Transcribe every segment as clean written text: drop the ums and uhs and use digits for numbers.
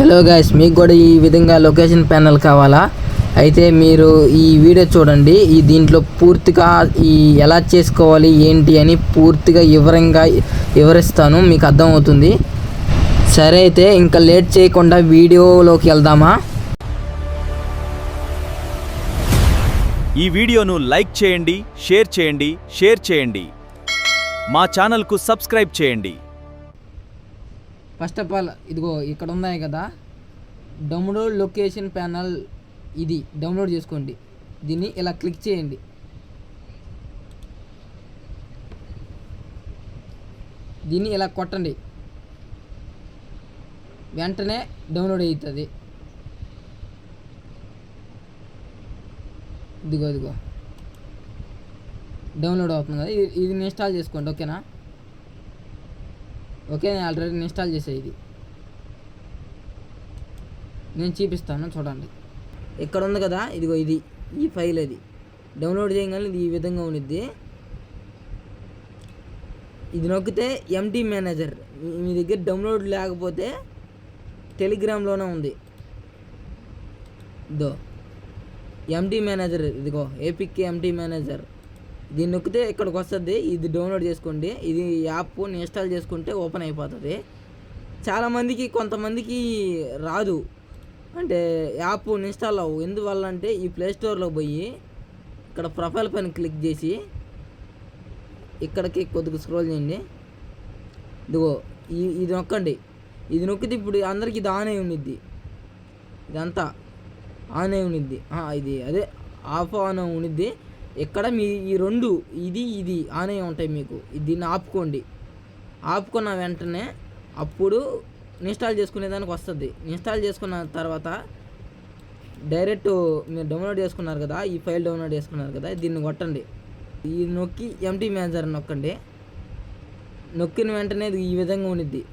Hello guys, మీకు కూడా ఈ విధంగా లొకేషన్ ప్యానల్ కావాలా? అయితే మీరు ఈ వీడియో చూడండి. దీంట్లో పూర్తిగా ఎలా చేసుకోవాలి ఏంటి అని పూర్తిగా వివరిస్తాను, మీకు అర్థమవుతుంది. సరే, అయితే ఇంకా లేట్ చేయకుండా వీడియోలోకి వెళ్దామా? ఈ వీడియోను లైక్ చేయండి, షేర్ చేయండి. మా ఛానల్కు సబ్స్క్రైబ్ చేయండి. ఫస్ట్ ఆఫ్ ఆల్ ఇదిగో ఇక్కడ ఉన్నాయి కదా, డౌన్లోడ్ లొకేషన్ ప్యానల్. ఇది డౌన్లోడ్ చేసుకోండి. దీన్ని ఇలా క్లిక్ చేయండి. దీన్ని ఇలా కొట్టండి, వెంటనే డౌన్లోడ్ అవుతుంది. ఇదిగో డౌన్లోడ్ అవుతుంది కదా, ఇది ఇన్స్టాల్ చేసుకోండి. ఓకేనా? ఓకే, నేను ఆల్రెడీ ఇన్స్టాల్ చేసే. ఇది నేను చూపిస్తాను, చూడండి. ఇక్కడ ఉంది కదా, ఇదిగో ఇది ఈ ఫైల్. అది డౌన్లోడ్ చేయగానే ఇది ఈ విధంగా ఉండిద్ది. ఇది నొక్కితే ఎంటీ మేనేజర్. మీ దగ్గర డౌన్లోడ్ లేకపోతే టెలిగ్రామ్లోనే ఉంది. ఇదో ఎంటీ మేనేజర్, ఇదిగో ఏపీకే ఎంటీ మేనేజర్. దీన్ని నొక్కితే ఇక్కడికి వస్తుంది. ఇది డౌన్లోడ్ చేసుకోండి. ఇది యాప్ ఇన్స్టాల్ చేసుకుంటే ఓపెన్ అయిపోతుంది. చాలామందికి, కొంతమందికి రాదు, అంటే యాప్ ఇన్స్టాల్ అవ్వు. ఎందువల్ల అంటే ఈ ప్లేస్టోర్లో పోయి ఇక్కడ ప్రొఫైల్ పైన క్లిక్ చేసి ఇక్కడికి కొద్దిగా స్క్రోల్ చేయండి. ఇదిగో ఇది నొక్కండి. ఇది నొక్కితే ఇప్పుడు అందరికి ఇది ఆన్ అయి ఉండిద్ది. ఇదంతా ఆన్ అయి ఉండిద్ది. ఇది అదే ఆఫ్ ఆన్ ఉండిద్ది. ఇక్కడ మీ ఈ రెండు ఇది ఆన్ అయి ఉంటాయి. మీకు దీన్ని ఆపుకోండి. ఆపుకున్న వెంటనే అప్పుడు ఇన్స్టాల్ చేసుకునేదానికి వస్తుంది. ఇన్స్టాల్ చేసుకున్న తర్వాత డైరెక్ట్ మీరు డౌన్లోడ్ చేసుకున్నారు కదా, ఈ ఫైల్ డౌన్లోడ్ చేసుకున్నారు కదా, దీన్ని కొట్టండి. ఈ నొక్కి ఎంటీ మేనేజర్ నొక్కండి. నొక్కిన వెంటనే ఈ విధంగా ఉండిద్ది.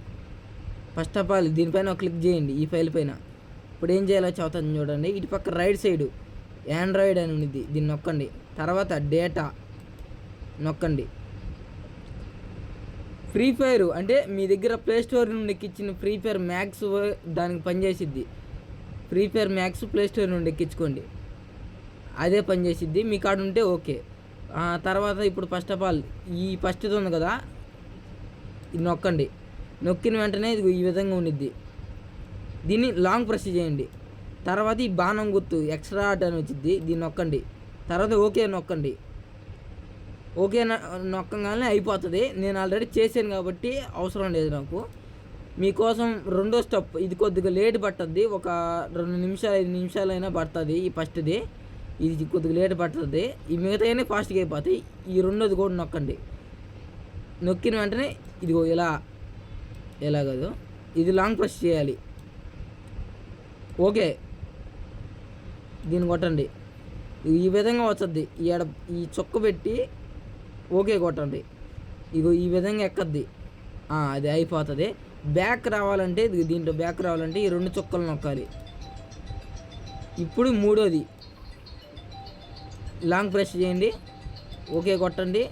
ఫస్ట్ ఆఫ్ ఆల్ దీనిపైన క్లిక్ చేయండి, ఈ ఫైల్ పైన. ఇప్పుడు ఏం చేయాలో చదువుతుంది చూడండి. ఇటు పక్క రైట్ సైడు ఆండ్రాయిడ్ అని ఉండిద్ది, దీన్ని నొక్కండి. తర్వాత డేటా నొక్కండి. ఫ్రీ ఫైర్ అంటే మీ దగ్గర ప్లేస్టోర్ నుండి ఎక్కించిన ఫ్రీ ఫైర్ మ్యాక్స్ దానికి పనిచేసిద్ది. ఫ్రీ ఫైర్ మ్యాక్స్ ప్లేస్టోర్ నుండి ఎక్కించుకోండి, అదే పనిచేసిద్ది. మీ కాడ ఉంటే ఓకే. తర్వాత ఇప్పుడు ఫస్ట్ ఆఫ్ ఆల్ ఈ ఫస్ట్ది ఉంది కదా, ఇది నొక్కండి. నొక్కిన వెంటనే ఇది ఈ విధంగా ఉండిద్ది. దీన్ని లాంగ్ ప్రెస్ చేయండి. తర్వాత ఈ బాణం గుర్తు ఎక్స్ట్రా ఆర్ట్ అని వచ్చింది, దీన్ని నొక్కండి. తర్వాత ఓకే నొక్కండి. ఓకే నొక్కగానే అయిపోతుంది. నేను ఆల్రెడీ చేశాను కాబట్టి అవసరం లేదు నాకు. మీకోసం రెండో స్టెప్, ఇది కొద్దిగా లేట్ పడుతుంది. ఒక 2 నిమిషాలు 5 నిమిషాలైనా పడుతుంది. ఈ ఫస్ట్ది ఇది కొద్దిగా లేట్ పడుతుంది. ఈ మిగతాయన్నీ ఫాస్ట్గా అయిపోతాయి. ఈ రెండోది కూడా నొక్కండి. నొక్కిన వెంటనే ఇదిగో ఎలాగదు ఇది లాంగ్ ప్రెస్ చేయాలి. ఓకే, దీన్ని కొట్టండి. ఈ విధంగా వస్తుంది. ఈ చొక్క పెట్టి ఓకే కొట్టండి. ఇగో ఈ విధంగా ఎక్కద్ది. అది అయిపోతుంది. బ్యాక్ రావాలంటే దీంట్లో బ్యాక్ రావాలంటే ఈ 2 చుక్కలు నొక్కాలి. ఇప్పుడు మూడోది లాంగ్ ప్రెస్ చేయండి. ఓకే కొట్టండి.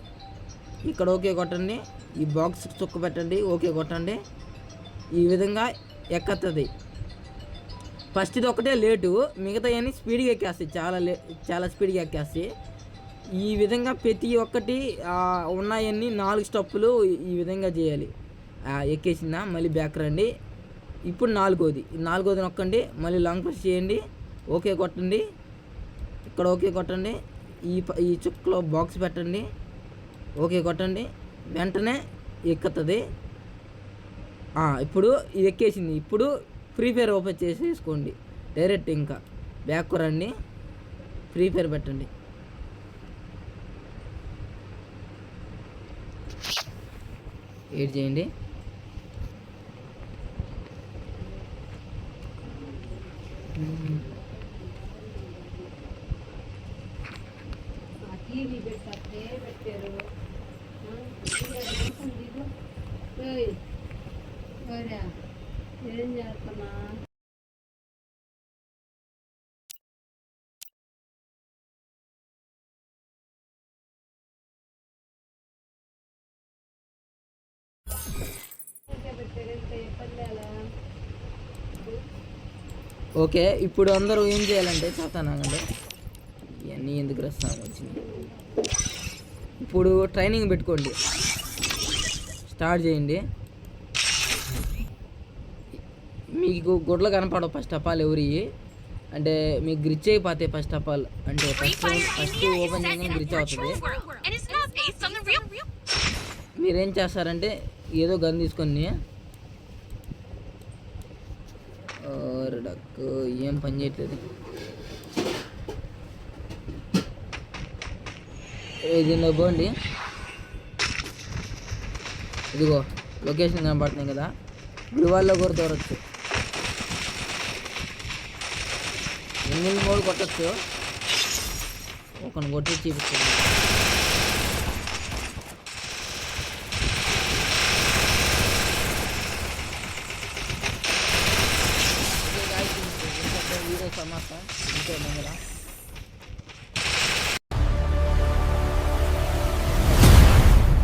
ఇక్కడ ఓకే కొట్టండి. ఈ బాక్స్ చుక్క పెట్టండి, ఓకే కొట్టండి. ఈ విధంగా ఎక్కతుంది. ఫస్ట్ది ఒకటే లేటు, మిగతాయన్నీ స్పీడ్గా ఎక్కేస్తాయి. చాలా స్పీడ్గా ఎక్కేస్తాయి. ఈ విధంగా ప్రతి ఒక్కటి ఉన్నాయన్నీ 4 స్టెప్పులు ఈ విధంగా చేయాలి. ఎక్కేసిందా, మళ్ళీ బ్యాక్ రండి. ఇప్పుడు నాలుగోది నొక్కండి. మళ్ళీ లాంగ్ ప్రెస్ చేయండి, ఓకే కొట్టండి. ఇక్కడ ఓకే కొట్టండి. ఈ చుక్కలో బాక్స్ పెట్టండి, ఓకే కొట్టండి. వెంటనే ఎక్కుతుంది. ఇప్పుడు ఇది ఎక్కేసింది. ఇప్పుడు ఫ్రీ ఫైర్ ఓపెన్ చేసేసుకోండి డైరెక్ట్. ఇంకా బ్యాక్ రండి, ఫ్రీ ఫైర్ పెట్టండి. ఏడ్ చేయండి. ఏం చేస్తున్నా? పెట్టారంటే పల్లెలా ఓకే, ఇప్పుడు అందరూ ఏం చేయాలంటే చేస్తానంటే ఇవన్నీ ఎందుకు రస్తాం వచ్చింది. ఇప్పుడు ట్రైనింగ్ పెట్టుకోండి, స్టార్ట్ చేయండి. మీకు గుడ్లు కనపడవు ఫస్ట్ ఆఫ్ ఆల్ ఎవరి అంటే మీకు గ్రిచ్ అయిపోతాయి. ఫస్ట్ ఆఫ్ ఆల్ అంటే ఫస్ట్ ఓపెన్ చేయగానే గ్రిచ్ అవుతుంది. మీరేం చేస్తారంటే ఏదో గన్ తీసుకొని డక్ ఏం పని చేయట్లేదు. దీనిలో పోండి, ఇదిగో లొకేషన్ కనపడుతుంది కదా, గుడివాళ్ళలో కూడా దూరచ్చు. 8 కొట్టచ్చు, ఒకని కొట్టి చూపిస్తుంది. వీడియో సమాప్తం. ఇంకే మంగళ.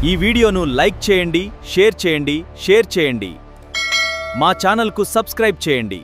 ఈ వీడియోను లైక్ చేయండి, షేర్ చేయండి, షేర్ చేయండి. మా ఛానల్కు సబ్స్క్రైబ్ చేయండి.